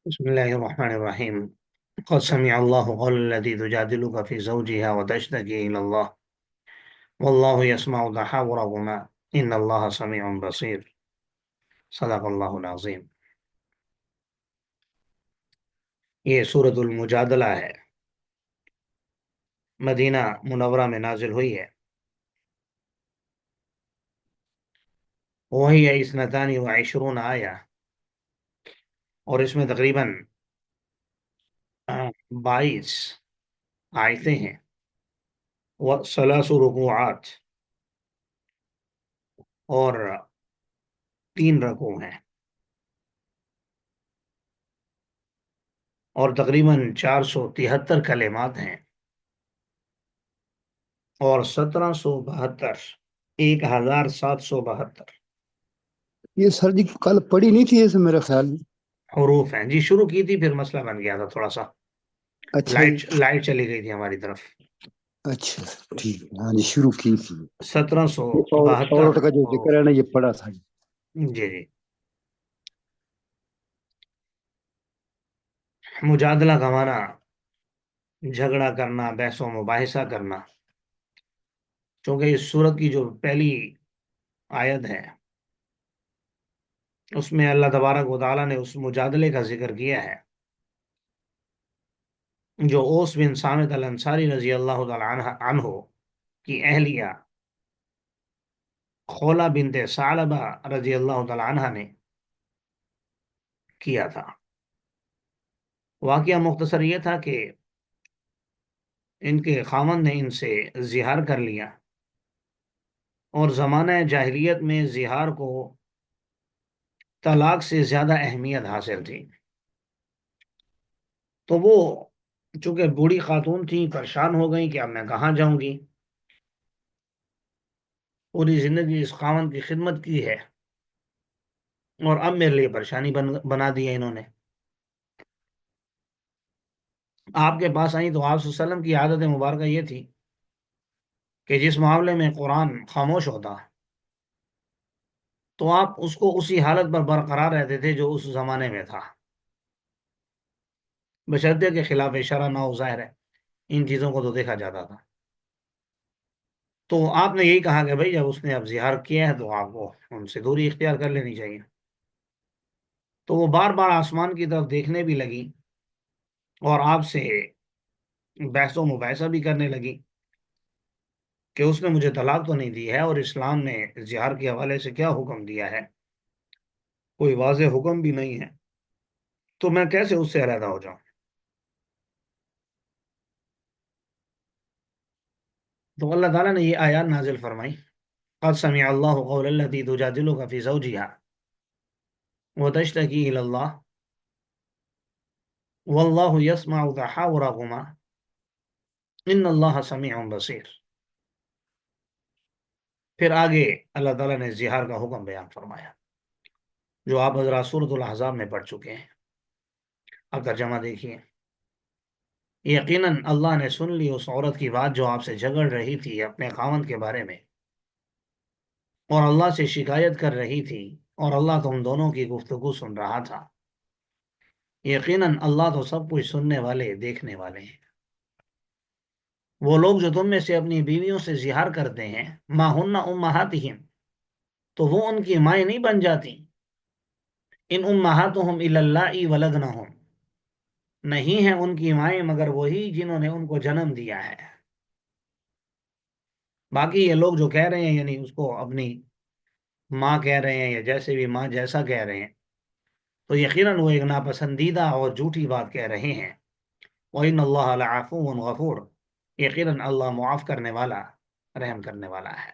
بسم الله الرحمن الرحيم. قد سمع الله قول التي تجادلك في زوجها وتشتكي إلى الله والله يسمع تحاوركما إن الله سميع بصير. صدق اللہ العظیم. یہ سورۃ المجادلہ ہے، مدینہ منورہ میں نازل ہوئی ہے. وہی ہے اثنتان و عشرون آیہ، اور اس میں تقریباً 22 آیتیں ہیں، وثلاث رکوعات، اور 3 رکوع ہیں، اور تقریباً 473 کلمات ہیں، اور 1772 1772 یہ سر جی کل پڑھی نہیں تھی ایسے میرے خیال میں. حروف ہیں. جی شروع کی تھی، پھر مسئلہ بن گیا تھا تھوڑا سا. اچھا جی. لائٹ چلی گئی تھی ہماری طرف. اچھا ٹھیک ہے. ہاں جی شروع کی تھی. یہ 1772. عورت کا جو ذکر ہے نا یہ پڑھا تھا. جی جی. مجادلہ کا معنی جھگڑا کرنا، بحث و مباحثہ کرنا. چونکہ اس سورت کی جو پہلی آیت ہے اس میں اللہ تبارک و تعالیٰ نے اس مجادلے کا ذکر کیا ہے جو اوس بن صامت الانصاری رضی اللہ تعالیٰ عنہ کی اہلیہ خولہ بنت ثعلبہ رضی اللہ تعالیٰ عنہ نے کیا تھا. واقعہ مختصر یہ تھا کہ ان کے خاوند نے ان سے زہار کر لیا، اور زمانہ جاہلیت میں زہار کو طلاق سے زیادہ اہمیت حاصل تھی. تو وہ چونکہ بوڑھی خاتون تھی، پریشان ہو گئی کہ اب میں کہاں جاؤں گی، پوری زندگی اس خاوند کی خدمت کی ہے اور اب میرے لیے پریشانی بنا دی ہے انہوں نے. آپ کے پاس آئی تو آپ صلی اللہ علیہ وسلم کی عادت مبارکہ یہ تھی کہ جس معاملے میں قرآن خاموش ہوتا تو آپ اس کو اسی حالت پر برقرار رہتے تھے جو اس زمانے میں تھا، بشرطے کے خلاف شرع نہ ہو. ظاہر ہے ان چیزوں کو تو دیکھا جاتا تھا. تو آپ نے یہی کہا کہ بھائی جب اس نے اب زہار کیا ہے تو آپ کو ان سے دوری اختیار کر لینی چاہیے. تو وہ بار بار آسمان کی طرف دیکھنے بھی لگی اور آپ سے بحث و مباحثہ بھی کرنے لگی کہ اس نے مجھے طلاق تو نہیں دی ہے، اور اسلام نے زہار کے حوالے سے کیا حکم دیا ہے، کوئی واضح حکم بھی نہیں ہے، تو میں کیسے اس سے علیحدہ ہو جاؤں. تو اللہ تعالیٰ نے یہ آیات نازل فرمائی. قد سمع اللہ قول التي تجادلك في زوجها وتشتكي إلى الله والله يسمع تحاوركما ان اللہ سمیع بصیر. پھر آگے اللہ تعالیٰ نے زہار کا حکم بیان فرمایا جو آپ حضرات سورۃ الاحزاب میں پڑھ چکے ہیں. اب ترجمہ دیکھیے. یقیناً اللہ نے سن لی اس عورت کی بات جو آپ سے جھگڑ رہی تھی اپنے خاوند کے بارے میں، اور اللہ سے شکایت کر رہی تھی، اور اللہ تم دونوں کی گفتگو سن رہا تھا. یقیناً اللہ تو سب کچھ سننے والے، دیکھنے والے ہیں. وہ لوگ جو تم میں سے اپنی بیویوں سے زہار کرتے ہیں، ما ہن امہاتہم، تو وہ ان کی مائیں نہیں بن جاتی. ان امہاتہم الا اللائی ولدنہم، نہیں ہیں ان کی مائیں مگر وہی جنہوں نے ان کو جنم دیا ہے. باقی یہ لوگ جو کہہ رہے ہیں یعنی اس کو اپنی ماں کہہ رہے ہیں یا جیسے بھی ماں جیسا کہہ رہے ہیں، تو یقیناً وہ ایک ناپسندیدہ اور جھوٹی بات کہہ رہے ہیں. وَإِنَّ اللَّهَ لَعَفُوٌّ غَفُورٌ، یقیناً اللہ معاف کرنے والا، رحم کرنے والا ہے.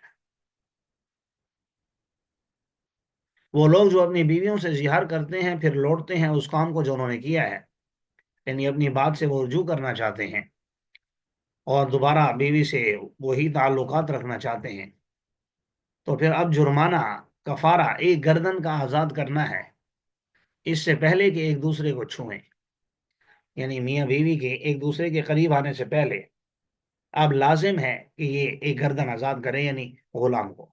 وہ لوگ جو اپنی بیویوں سے زہار کرتے ہیں پھر لوٹتے ہیں اس کام کو جو انہوں نے کیا ہے، یعنی اپنی بات سے وہ رجوع کرنا چاہتے ہیں اور دوبارہ بیوی سے وہی تعلقات رکھنا چاہتے ہیں، تو پھر اب جرمانہ، کفارہ ایک گردن کا آزاد کرنا ہے اس سے پہلے کہ ایک دوسرے کو چھوئیں. یعنی میاں بیوی کے ایک دوسرے کے قریب آنے سے پہلے اب لازم ہے کہ یہ ایک گردن آزاد کریں، یعنی غلام کو.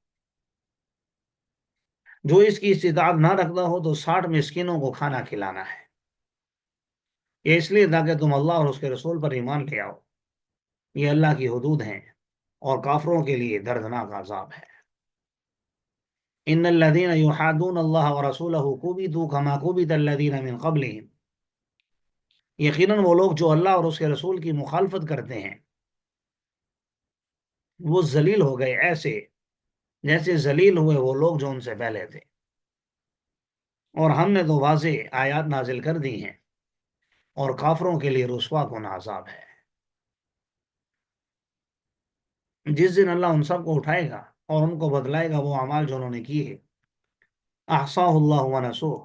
جو اس کی استطاعت نہ رکھتا ہو تو 60 مسکینوں کو کھانا کھلانا ہے. یہ اس لیے تاکہ تم اللہ اور اس کے رسول پر ایمان لے آؤ، یہ اللہ کی حدود ہیں اور کافروں کے لیے دردناک عذاب ہے۔ ان الذين يحادون الله ورسوله كبتوا كما كبت الذين من قبلهم، یقیناً وہ لوگ جو اللہ اور اس کے رسول کی مخالفت کرتے ہیں وہ ذلیل ہو گئے، ایسے جیسے ذلیل ہوئے وہ لوگ جو ان سے پہلے تھے، اور ہم نے تو واضح آیات نازل کر دی ہیں، اور کافروں کے لیے رسوا کن عذاب ہے۔ جس دن اللہ ان سب کو اٹھائے گا اور ان کو بدلائے گا وہ اعمال جو انہوں نے کیے، احصاہ اللہ ونسوہ،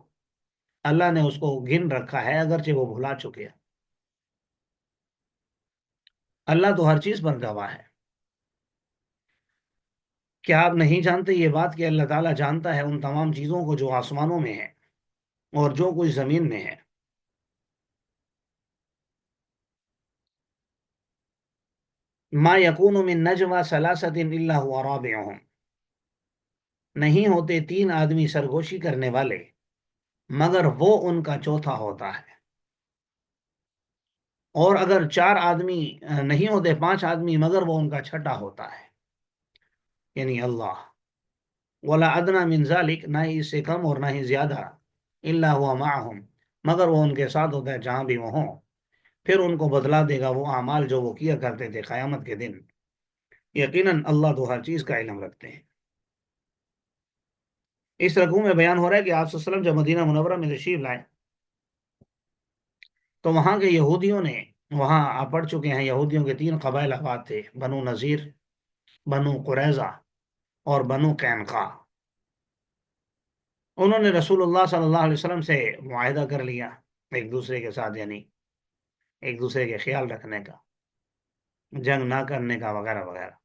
اللہ نے اس کو گن رکھا ہے اگرچہ وہ بھلا چکے ہیں۔ اللہ تو ہر چیز پر گواہ ہے۔ کیا آپ نہیں جانتے یہ بات کہ اللہ تعالیٰ جانتا ہے ان تمام چیزوں کو جو آسمانوں میں ہے اور جو کچھ زمین میں ہے؟ ما یکون من نجوى ثلاثة الا هو رابعهم، نہیں ہوتے تین آدمی سرگوشی کرنے والے مگر وہ ان کا چوتھا ہوتا ہے، اور اگر چار آدمی نہیں ہوتے، پانچ آدمی، مگر وہ ان کا چھٹا ہوتا ہے، یعنی اللہ۔ ولا ادنى من ذلك، نہ ہی اس سے کم اور نہ ہی زیادہ، الا هو معهم، مگر وہ ان کے ساتھ ہوتا ہے جہاں بھی وہ ہوں، پھر ان کو بدلا دے گا وہ اعمال جو وہ کیا کرتے تھے قیامت کے دن، یقیناً اللہ تو ہر چیز کا علم رکھتے ہیں۔ اس رکوع میں بیان ہو رہا ہے کہ آپ صلی اللہ علیہ وسلم جب مدینہ منورہ میں تشریف لائے تو وہاں کے یہودیوں نے، وہاں آپ پڑھ چکے ہیں، یہودیوں کے تین قبائل آباد تھے، بنو نذیر، بنو قریظہ اور بنو قینقاع۔ انہوں نے رسول اللہ صلی اللہ علیہ وسلم سے معاہدہ کر لیا ایک دوسرے کے ساتھ، یعنی ایک دوسرے کے خیال رکھنے کا، جنگ نہ کرنے کا، وغیرہ وغیرہ۔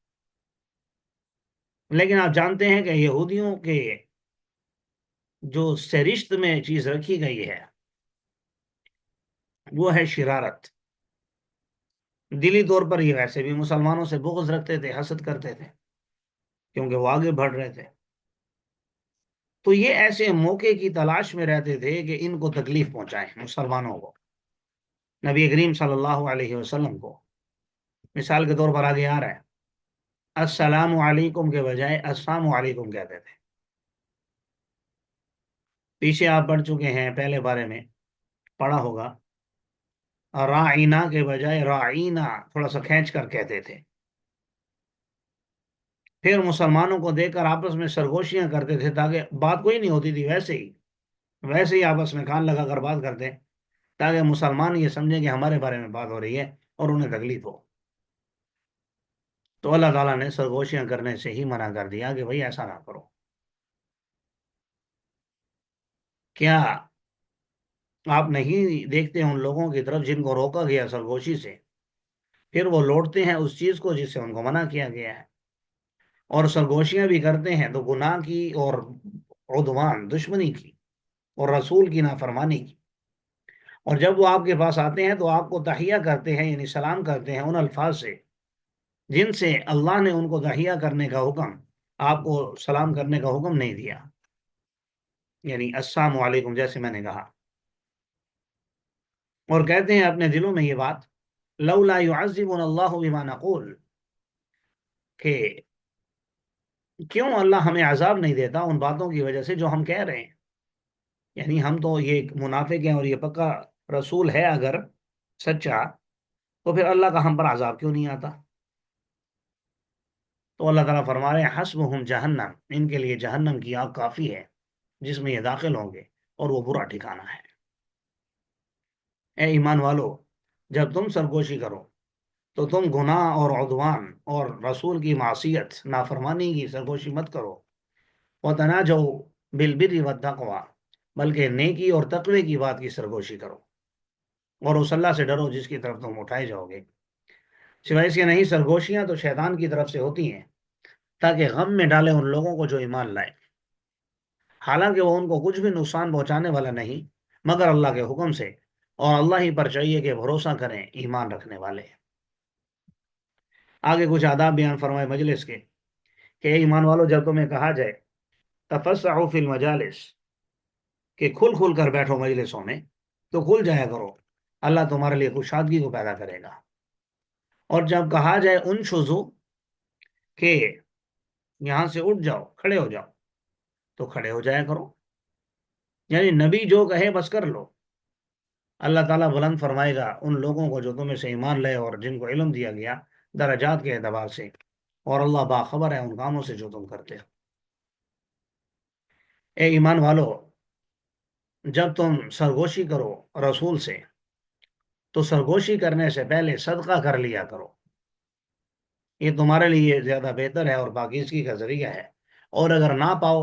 لیکن آپ جانتے ہیں کہ یہودیوں کے جو سرشت میں چیز رکھی گئی ہے وہ ہے شرارت۔ دلی طور پر یہ ویسے بھی مسلمانوں سے بغض رکھتے تھے، حسد کرتے تھے، کیونکہ وہ آگے بڑھ رہے تھے، تو یہ ایسے موقع کی تلاش میں رہتے تھے کہ ان کو تکلیف پہنچائیں، مسلمانوں کو، نبی کریم صلی اللہ علیہ وسلم کو۔ مثال کے طور پر آگے آ رہا ہے، السلام علیکم کے بجائے السلام علیکم کہتے تھے۔ پیچھے آپ پڑھ چکے ہیں، پہلے بارے میں پڑھا ہوگا، رائنا کے بجائے رائنا تھوڑا سا کھینچ کر کہتے تھے۔ پھر مسلمانوں کو دیکھ کر آپس میں سرگوشیاں کرتے تھے، تاکہ بات کوئی نہیں ہوتی تھی، ویسے ہی آپس میں کان لگا کر بات کرتے، تاکہ مسلمان یہ سمجھیں کہ ہمارے بارے میں بات ہو رہی ہے اور انہیں تکلیف ہو۔ تو اللہ تعالیٰ نے سرگوشیاں کرنے سے ہی منع کر دیا کہ بھئی ایسا نہ کرو۔ کیا آپ نہیں دیکھتے ان لوگوں کی طرف جن کو روکا گیا سرگوشی سے، پھر وہ لوٹتے ہیں اس چیز کو جس سے ان کو منع کیا گیا ہے، اور سرگوشیاں بھی کرتے ہیں تو گناہ کی اور عدوان، دشمنی کی اور رسول کی نافرمانی کی۔ اور جب وہ آپ کے پاس آتے ہیں تو آپ کو تحیہ کرتے ہیں، یعنی سلام کرتے ہیں ان الفاظ سے جن سے اللہ نے ان کو تحیہ کرنے کا حکم، آپ کو سلام کرنے کا حکم نہیں دیا، یعنی السلام علیکم جیسے میں نے کہا۔ اور کہتے ہیں اپنے دلوں میں یہ بات، لولا يعذبنا اللہ بما نقول، کہ کیوں اللہ ہمیں عذاب نہیں دیتا ان باتوں کی وجہ سے جو ہم کہہ رہے ہیں، یعنی ہم تو یہ منافق ہیں اور یہ پکا رسول ہے اگر سچا، تو پھر اللہ کا ہم پر عذاب کیوں نہیں آتا؟ تو اللہ تعالیٰ فرما رہے ہیں حسبہم جہنم، ان کے لیے جہنم کی آگ کافی ہے جس میں یہ داخل ہوں گے، اور وہ برا ٹھکانہ ہے۔ اے ایمان والو، جب تم سرگوشی کرو تو تم گناہ اور عدوان اور رسول کی معصیت، نافرمانی کی سرگوشی مت کرو۔ وتناجوا بالبر والتقوی، بلکہ نیکی اور تقوی کی بات کی سرگوشی کرو، اور اس اللہ سے ڈرو جس کی طرف تم اٹھائے جاؤ گے۔ سوائے اس کے نہیں، سرگوشیاں تو شیطان کی طرف سے ہوتی ہیں تاکہ غم میں ڈالے ان لوگوں کو جو ایمان لائے، حالانکہ وہ ان کو کچھ بھی نقصان پہنچانے والا نہیں مگر اللہ کے حکم سے، اور اللہ ہی پر چاہیے کہ بھروسہ کریں ایمان رکھنے والے۔ آگے کچھ آداب بیان فرمائے مجلس کے، کہ اے ایمان والو، جب تمہیں کہا جائے تفسحوا فی المجالس، کہ کھل کھل کر بیٹھو مجلسوں میں، تو کھل جایا کرو، اللہ تمہارے لیے کشادگی کو پیدا کرے گا۔ اور جب کہا جائے ان شزو کہ یہاں سے اٹھ جاؤ، کھڑے ہو جاؤ، تو کھڑے ہو جایا کرو، یعنی نبی جو کہے بس کر لو۔ اللہ تعالیٰ بلند فرمائے گا ان لوگوں کو جو تمہیں سے ایمان لے اور جن کو علم دیا گیا درجات کے اعتبار سے، اور اللہ باخبر ہے ان کاموں سے جو تم کرتے ہو۔ اے ایمان والو، جب تم سرگوشی کرو رسول سے تو سرگوشی کرنے سے پہلے صدقہ کر لیا کرو، یہ تمہارے لیے زیادہ بہتر ہے اور پاکیزگی کا ذریعہ ہے۔ اور اگر نہ پاؤ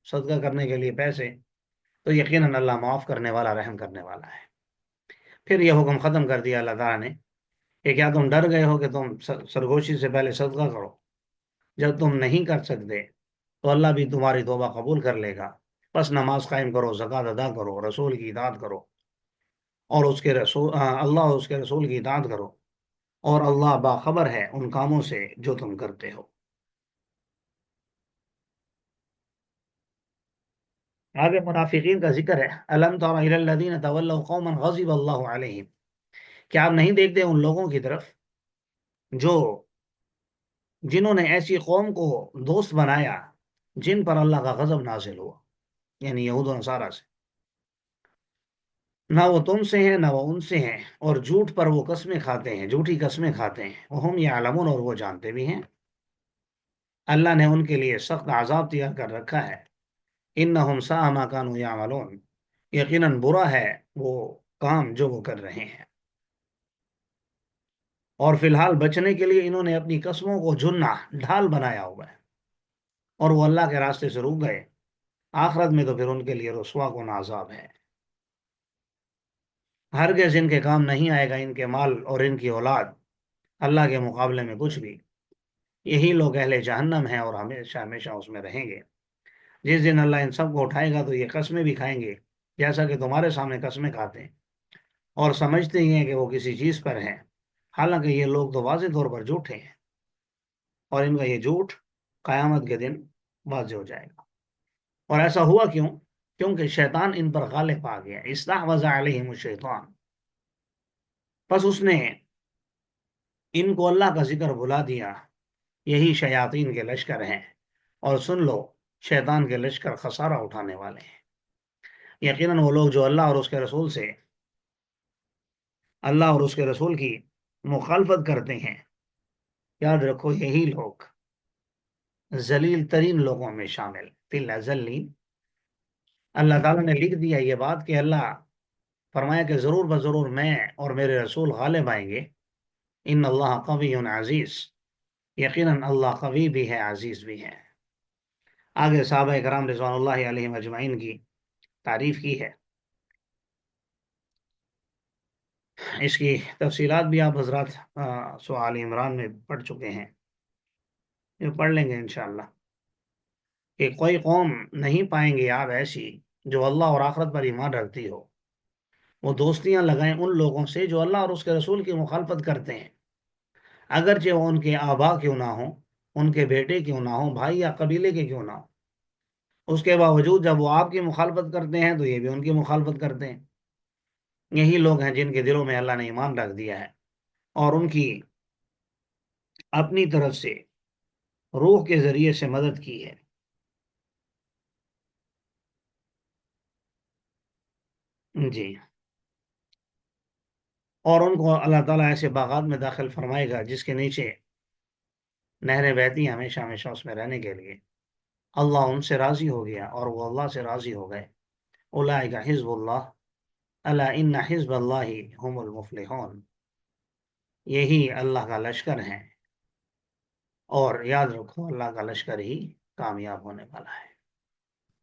صدقہ کرنے کے لیے پیسے تو یقیناً اللہ معاف کرنے والا، رحم کرنے والا ہے۔ پھر یہ حکم ختم کر دیا اللہ تعالیٰ نے کہ کیا تم ڈر گئے ہو کہ تم سرگوشی سے پہلے صدقہ کرو؟ جب تم نہیں کر سکتے تو اللہ بھی تمہاری توبہ قبول کر لے گا۔ بس نماز قائم کرو، زکوٰۃ ادا کرو، رسول کی اطاعت کرو، اور اس کے رسول اللہ اور اس کے رسول کی اطاعت کرو، اور اللہ باخبر ہے ان کاموں سے جو تم کرتے ہو۔ آگے منافقین کا ذکر ہے۔ الم تر الی الذین تولوا قوما غضب اللہ علیہم، کیا آپ نہیں دیکھتے ان لوگوں کی طرف جنہوں نے ایسی قوم کو دوست بنایا جن پر اللہ کا غضب نازل ہوا، یعنی یہود و نصارہ سے۔ نہ وہ تم سے ہیں نہ وہ ان سے ہیں، اور جھوٹ پر وہ قسمیں کھاتے ہیں، جھوٹی قسمیں کھاتے ہیں، وہم یعلمون، اور وہ جانتے بھی ہیں۔ اللہ نے ان کے لیے سخت عذاب تیار کر رکھا ہے۔ انہم ساء ما کانوا یعملون، یقیناً برا ہے وہ کام جو وہ کر رہے ہیں۔ اور فی الحال بچنے کے لیے انہوں نے اپنی قسموں کو جنہ، ڈھال بنایا ہوا ہے، اور وہ اللہ کے راستے سے رک گئے۔ آخرت میں تو پھر ان کے لیے رسوا کن عذاب ہے۔ ہرگز ان کے کام نہیں آئے گا ان کے مال اور ان کی اولاد اللہ کے مقابلے میں کچھ بھی۔ یہی لوگ اہل جہنم ہیں اور ہمیشہ ہمیشہ اس میں رہیں گے۔ جس دن اللہ ان سب کو اٹھائے گا تو یہ قسمیں بھی کھائیں گے جیسا کہ تمہارے سامنے قسمیں کھاتے ہیں، اور سمجھتے ہی ہیں کہ وہ کسی چیز پر ہیں، حالانکہ یہ لوگ تو واضح طور پر جھوٹے ہیں، اور ان کا یہ جھوٹ قیامت کے دن واضح ہو جائے گا۔ اور ایسا ہوا کیوں؟ کیونکہ شیطان ان پر غالب آ گیا، استحوذ علیہم الشیطان، پس اس نے ان کو اللہ کا ذکر بھلا دیا۔ یہی شیاطین کے لشکر ہیں، اور سن لو شیطان کے لشکر خسارہ اٹھانے والے ہیں۔ یقیناً وہ لوگ جو اللہ اور اس کے رسول کی مخالفت کرتے ہیں، یاد رکھو یہی لوگ ذلیل ترین لوگوں میں شامل فی الاذلین۔ اللہ تعالیٰ نے لکھ دیا یہ بات کہ اللہ فرمایا کہ ضرور بضرور میں اور میرے رسول غالب آئیں گے۔ ان اللہ قوی عزیز، یقیناً اللہ قوی بھی ہے، عزیز بھی ہے۔ آگے صحابہ کرام رضوان اللہ علیہم اجمعین کی تعریف کی ہے۔ اس کی تفصیلات بھی آپ حضرات سورہ عمران میں پڑھ چکے ہیں، یہ پڑھ لیں گے انشاءاللہ، کہ کوئی قوم نہیں پائیں گے آپ ایسی جو اللہ اور آخرت پر ایمان رکھتی ہو، وہ دوستیاں لگائیں ان لوگوں سے جو اللہ اور اس کے رسول کی مخالفت کرتے ہیں، اگرچہ وہ ان کے آبا کیوں نہ ہوں، ان کے بیٹے کیوں نہ ہوں، بھائی یا قبیلے کے کیوں نہ ہوں۔ اس کے باوجود جب وہ آپ کی مخالفت کرتے ہیں تو یہ بھی ان کی مخالفت کرتے ہیں۔ یہی لوگ ہیں جن کے دلوں میں اللہ نے ایمان رکھ دیا ہے، اور ان کی اپنی طرف سے روح کے ذریعے سے مدد کی ہے۔ جی، اور ان کو اللہ تعالیٰ ایسے باغات میں داخل فرمائے گا جس کے نیچے نہریں بہتی ہیں ہمیشہ ہمیشہ اس میں رہنے کے لیے۔ اللہ ان سے راضی ہو گیا اور وہ اللہ سے راضی ہو گئے۔ اولئک حزب اللہ، الا ان حزب اللہ هم المفلحون، یہی اللہ کا لشکر ہے، اور یاد رکھو اللہ کا لشکر ہی کامیاب ہونے والا ہے۔